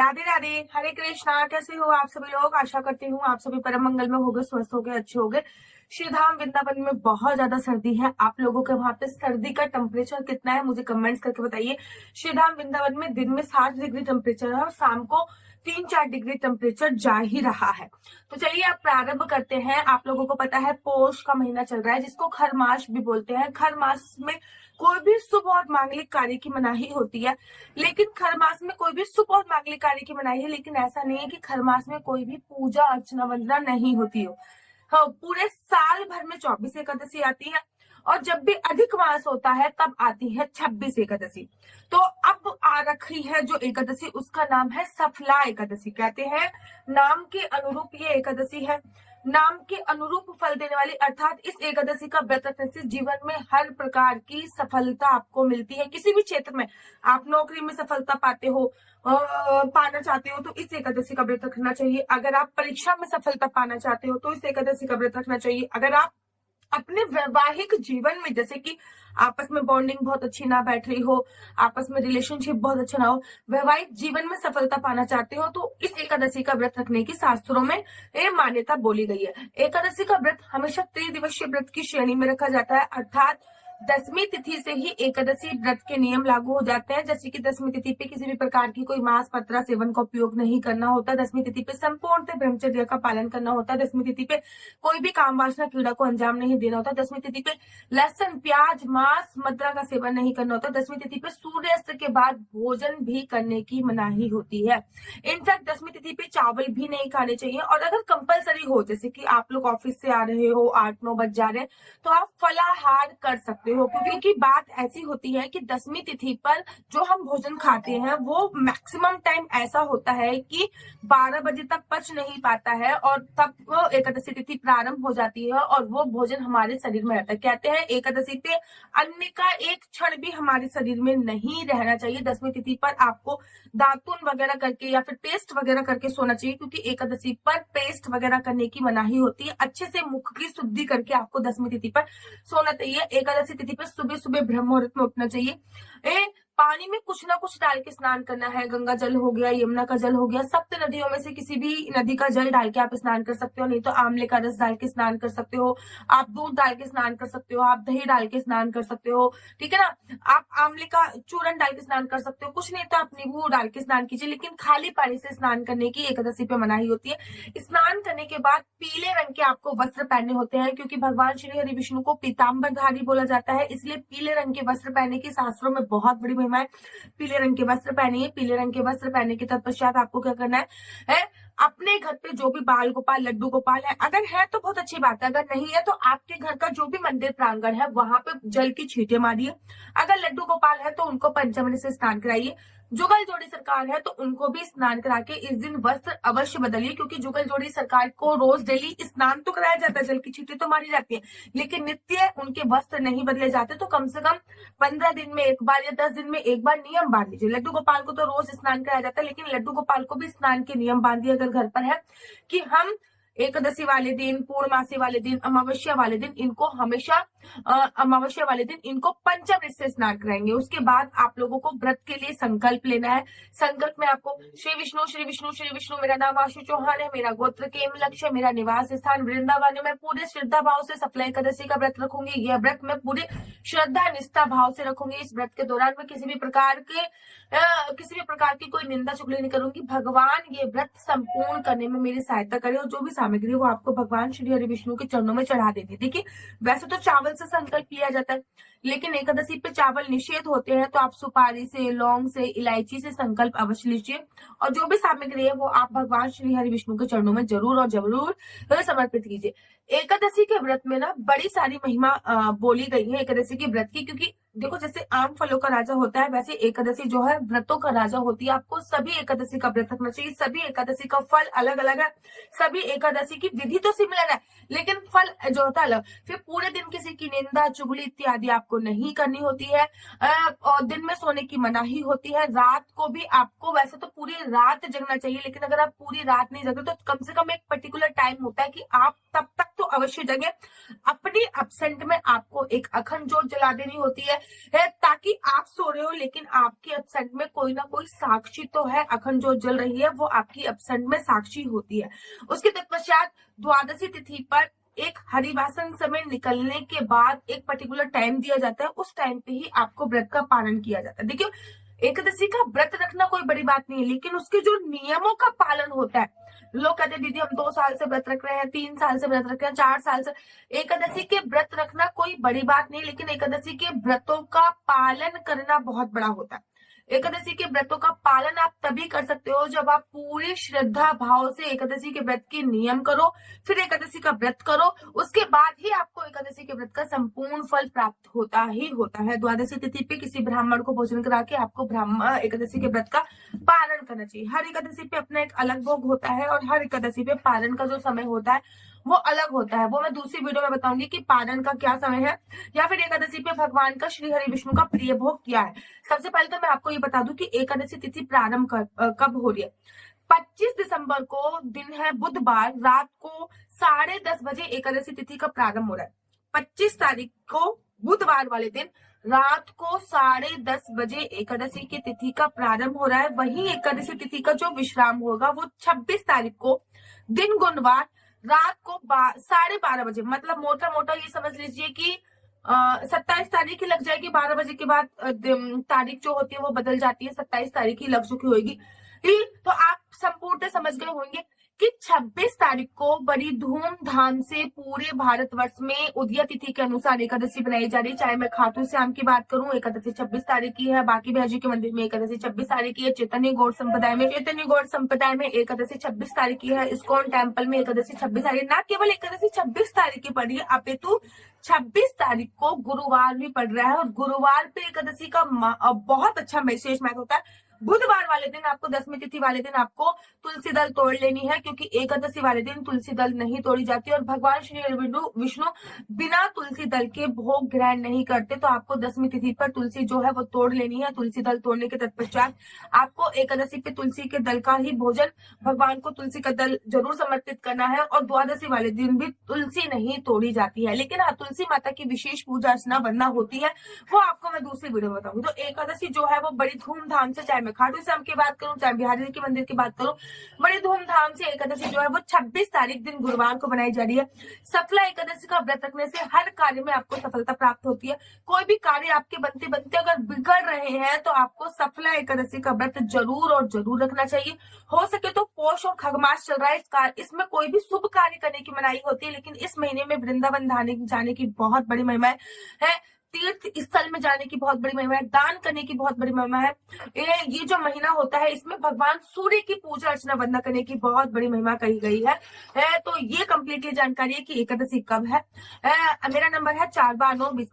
राधे राधे, हरे कृष्णा। कैसे हो आप सभी लोग? आशा करती हूँ आप सभी परम मंगल में होगे, स्वस्थ होगे, अच्छे होगे। श्री धाम वृंदावन में बहुत ज्यादा सर्दी है। आप लोगों के वहां पे सर्दी का टेम्परेचर कितना है मुझे कमेंट्स करके बताइए। श्री धाम वृंदावन में दिन में 60 डिग्री टेम्परेचर है और शाम को 3-4 डिग्री टेम्परेचर जा ही रहा है। तो चलिए आप प्रारंभ करते हैं। आप लोगों को पता है पौष का महीना चल रहा है, जिसको खर मास भी बोलते हैं। खर मास में कोई भी शुभ और मांगलिक कार्य की मनाही होती है, लेकिन खर मास में कोई भी शुभ और मांगलिक कार्य की मनाही है, लेकिन ऐसा नहीं है कि खर मास में कोई भी पूजा अर्चना वंदना नहीं होती हो। हाँ, पूरे साल भर में 24 एकादशी आती है और जब भी अधिक मास होता है तब आती है 26 एकादशी। तो अब आ रखी है जो एकादशी, उसका नाम है सफला एकादशी। कहते हैं नाम के अनुरूप ये एकादशी है, नाम के अनुरूप फल देने वाली, अर्थात इस एकादशी का व्रत रखने से जीवन में हर प्रकार की सफलता आपको मिलती है। किसी भी क्षेत्र में आप नौकरी में सफलता पाते हो, पाना चाहते हो तो इस एकादशी का व्रत रखना चाहिए। अगर आप परीक्षा में सफलता पाना चाहते हो तो इस एकादशी का व्रत रखना चाहिए। अगर आप अपने वैवाहिक जीवन में, जैसे कि आपस में बॉन्डिंग बहुत अच्छी ना बैठ रही हो, आपस में रिलेशनशिप बहुत अच्छा ना हो, वैवाहिक जीवन में सफलता पाना चाहते हो तो इस एकादशी का व्रत रखने की शास्त्रों में ये मान्यता बोली गई है। एकादशी का व्रत हमेशा त्रिदिवसीय व्रत की श्रेणी में रखा जाता है, अर्थात 10वीं तिथि से ही एकादशी व्रत के नियम लागू हो जाते हैं। जैसे कि 10वीं तिथि पे किसी भी प्रकार की कोई मांस पत्रा सेवन का उपयोग नहीं करना होता। 10वीं तिथि पे संपूर्ण ब्रह्मचर्य का पालन करना होता है। 10वीं तिथि पे कोई भी काम वासना क्रीड़ा को अंजाम नहीं देना होता। 10वीं तिथि पे लहसुन प्याज मांस मदिरा का सेवन नहीं करना होता। 10वीं तिथि पे सूर्यास्त के बाद भोजन भी करने की मनाही होती है। इनफैक्ट 10वीं तिथि पे चावल भी नहीं खाने चाहिए। और अगर कंपलसरी हो, जैसे कि आप लोग ऑफिस से आ रहे हो, 8-9 बज जा रहे हैं, तो आप फलाहार कर सकते हो, क्योंकि बात ऐसी होती है कि 10वीं तिथि पर जो हम भोजन खाते हैं वो मैक्सिमम टाइम ऐसा होता है कि 12 बजे तक पच नहीं पाता है और तब वो एकादशी तिथि प्रारंभ हो जाती है और वो भोजन हमारे शरीर में रहता है। कहते हैं एकादशी पे अन्न का एक क्षण भी हमारे शरीर में नहीं रहना चाहिए। 10वीं तिथि पर आपको दातुन वगैरह करके या फिर पेस्ट वगैरह करके सोना चाहिए, क्योंकि एकादशी पर पेस्ट वगैरह करने की मनाही होती है। अच्छे से मुख की शुद्धि करके आपको 10वीं तिथि पर सोना चाहिए। एकादशी तिथि पर सुबह सुबह ब्रह्म मुहूर्त में उठना चाहिए। पानी में कुछ ना कुछ डाल के स्नान करना है। गंगा जल हो गया, यमुना का जल हो गया, सप्त नदियों में से किसी भी नदी का जल डाल के आप स्नान कर सकते हो। नहीं तो आंवले का रस डाल के स्नान कर सकते हो, आप दूध डाल के स्नान कर सकते हो, आप दही डाल के स्नान कर सकते हो, ठीक है ना। आप आंवले का चूरन डाल के स्नान कर सकते हो, कुछ नहीं तो आप नींबू डाल के स्नान कीजिए, लेकिन खाली पानी से स्नान करने की एकादशी पे मनाही होती है। स्नान करने के बाद पीले रंग के आपको वस्त्र पहनने होते हैं, क्योंकि भगवान श्री हरि विष्णु को पीताम्बरधारी बोला जाता है, इसलिए पीले रंग के वस्त्र पहनने की शास्त्रों में बहुत बड़ी महिमा है। पीले रंग के वस्त्र पहनिए। पीले रंग के वस्त्र पहनने के तत्पश्चात आपको क्या करना है अपने घर पे जो भी बाल गोपाल लड्डू गोपाल है, अगर है तो बहुत अच्छी बात है, अगर नहीं है तो आपके घर का जो भी मंदिर प्रांगण है वहां पे जल की छींटे मारिए। अगर लड्डू गोपाल है तो उनको पंचमणि से स्नान कराइए। जुगल जोड़ी सरकार है तो उनको भी स्नान करा के इस दिन वस्त्र अवश्य बदलिए, क्योंकि जुगल जोड़ी सरकार को रोज डेली स्नान तो कराया जाता है, जल की छींटे तो मारी जाती है, लेकिन नित्य उनके वस्त्र नहीं बदले जाते। तो कम से कम 15 दिन में एक बार या 10 दिन में एक बार नियम बांध लीजिए। लड्डू गोपाल को तो रोज स्नान कराया जाता है, लेकिन लड्डू गोपाल को भी स्नान के नियम बांधिए अगर घर पर है, कि हम एकादशी वाले दिन, पूर्णमासी वाले दिन, अमावस्या वाले दिन इनको हमेशा अमावस्या वाले दिन इनको पंचामृत से स्नान कराएंगे। उसके बाद आप लोगों को व्रत के लिए संकल्प लेना है। संकल्प में आपको श्री विष्णु श्री विष्णु श्री विष्णु, मेरा नाम आशु चौहान है, मेरा गोत्र केम लक्ष्य, मेरा निवास स्थान वृंदावन है, मैं पूरे श्रद्धा भाव से सफला एकादशी का व्रत रखूंगी। यह व्रत मैं पूरे श्रद्धा निष्ठा भाव से रखूंगी। इस व्रत के दौरान मैं किसी भी प्रकार की कोई निंदा चुगली नहीं करूंगी। भगवान ये व्रत संपूर्ण करने में मेरी सहायता करे और जो भी सामग्री वो आपको भगवान श्री हरि विष्णु के चरणों में चढ़ा देंगे। देखिए, वैसे तो चावल से संकल्प लिया जाता है, लेकिन एकादशी पे चावल निषेध होते हैं, तो आप सुपारी से, लौंग से, इलायची से संकल्प अवश्य लीजिए और जो भी सामग्री है वो आप भगवान श्री हरि विष्णु के चरणों में जरूर और जरूर समर्पित कीजिए। एकादशी के व्रत में ना बड़ी सारी महिमा बोली गई है एकादशी के व्रत की, क्योंकि देखो जैसे आम फलों का राजा होता है, वैसे एकादशी जो है व्रतों का राजा होती है। आपको सभी एकादशी का व्रत रखना चाहिए। सभी एकादशी का फल अलग अलग है, सभी एकादशी की विधि तो सिमिलर है, लेकिन फल जो होता है अलग। फिर पूरे दिन किसी की निंदा चुगली इत्यादि आपको नहीं करनी होती है और दिन में सोने की मनाही होती है। रात को भी आपको वैसे तो पूरी रात जगना चाहिए, लेकिन अगर आप पूरी रात नहीं जगे तो कम से कम एक पर्टिकुलर टाइम होता है कि आप तब तक तो अवश्य जगे। अपनी एब्सेंट में आपको एक अखंड जोत जला देनी होती है ताकि आप सो रहे हो लेकिन आपके एब्सेंट में कोई ना कोई साक्षी तो है, अखंड जोत जल रही है, वो आपकी एब्सेंट में साक्षी होती है। उसके तत्पश्चात द्वादशी तिथि पर एक हरिवासन समय निकलने के बाद एक पर्टिकुलर टाइम दिया जाता है, उस टाइम पे ही आपको व्रत का पालन किया जाता है। देखिए, एकादशी का व्रत रखना कोई बड़ी बात नहीं है, लेकिन उसके जो नियमों का पालन होता है, लोग कहते हैं दीदी हम 2 साल से व्रत रख रहे हैं, 3 साल से व्रत रख रहे हैं, 4 साल से। एकादशी के व्रत रखना कोई बड़ी बात नहीं, लेकिन एकादशी के व्रतों का पालन करना बहुत बड़ा होता है। एकादशी के व्रतों का पालन आप तभी कर सकते हो जब आप पूरी श्रद्धा भाव से एकादशी के व्रत के नियम करो, फिर एकादशी का व्रत करो, उसके बाद ही आपको एकादशी के व्रत का संपूर्ण फल प्राप्त होता ही होता है। द्वादशी तिथि पे किसी ब्राह्मण को भोजन करा के आपको एकादशी के व्रत का पालन करना चाहिए। हर एकादशी पे अपना एक अलग भोग होता है और हर एकादशी पे पालन का जो समय होता है वो अलग होता है, वो मैं दूसरी वीडियो में बताऊंगी कि पालन का क्या समय है, या फिर एकादशी पे भगवान का श्री हरि विष्णु का प्रिय भोग क्या है। सबसे पहले तो मैं आपको ये बता दूं कि एकादशी तिथि प्रारंभ कब हो रही है। 25 दिसंबर को दिन है बुधवार, रात को 10:30 बजे एकादशी तिथि का प्रारंभ हो रहा है। 25 तारीख को बुधवार वाले दिन रात को 10:30 बजे एकादशी की तिथि का प्रारंभ हो रहा है। वहीं एकादशी तिथि का जो विश्राम होगा वो 26 तारीख को दिन गुरुवार रात को 12:30 बजे, मतलब मोटा मोटा ये समझ लीजिए कि 27 तारीख ही लग जाएगी। 12 बजे के बाद तारीख जो होती है वो बदल जाती है, 27 तारीख ही लग चुकी होगी। तो आप संपूर्ण समझ गए होंगे कि 26 तारीख को बड़ी धूमधाम से पूरे भारतवर्ष में उदया तिथि के अनुसार एकादशी बनाई जा रही है। चाहे मैं खाटू श्याम की बात करूं, एकादशी 26 तारीख की है, बाकी भैजी के मंदिर में एकादशी 26 तारीख की है, चैतन्य गौड़ संप्रदाय में एकादशी 26 तारीख की है, इस्कॉन टेम्पल में एकादशी 26 तारीख। ना केवल एकादशी 26 तारीख की पड़ रही है, अपितु 26 तारीख को गुरुवार भी पड़ रहा है, और गुरुवार पे एकादशी का बहुत अच्छा विशेष महत्व होता है। बुधवार वाले दिन आपको, 10वीं तिथि वाले दिन आपको तुलसी दल तोड़ लेनी है, क्योंकि एकादशी वाले दिन तुलसी दल नहीं तोड़ी जाती और भगवान श्री विष्णु बिना तुलसी दल के भोग ग्रहण नहीं करते। तो आपको 10वीं तिथि पर तुलसी जो है वो तोड़ लेनी है। तुलसी दल तोड़ने के तत्पश्चात आपको एकादशी पे तुलसी के दल का ही भोजन, भगवान को तुलसी का दल जरूर समर्पित करना है। और द्वादशी वाले दिन भी तुलसी नहीं तोड़ी जाती है, लेकिन हाँ, तुलसी माता की विशेष पूजा अर्चना वंदना होती है, वो आपको मैं दूसरी वीडियो में बताऊंगी। तो एकादशी जो है वो बड़ी धूमधाम से, चाहे मैं खाटू श्याम की बात करूं, चाहे बिहारी के मंदिर की बात करूं, बड़ी धूमधाम से एकादशी जो है वो 26 तारीख दिन गुरुवार को बनाई जा रही है। सफला एकादशी का व्रत रखने से हर कार्य में आपको सफलता प्राप्त होती है। कोई भी कार्य आपके बनते बनते अगर बिगड़ रहे हैं तो आपको सफला एकादशी का व्रत जरूर और जरूर रखना चाहिए। हो सके तो पौष और खग मास चल रहा है, इसमें कोई भी शुभ कार्य करने की मनाही होती है, लेकिन इस महीने में वृंदावन जाने की बहुत बड़ी महिमा है, तीर्थ स्थल में जाने की बहुत बड़ी महिमा है, दान करने की बहुत बड़ी महिमा है। ये जो महीना होता है इसमें भगवान सूर्य की पूजा अर्चना वंदना करने की बहुत बड़ी महिमा कही गई है। तो ये कंप्लीटली जानकारी है कि एकादशी कब है। मेरा नंबर है 429220।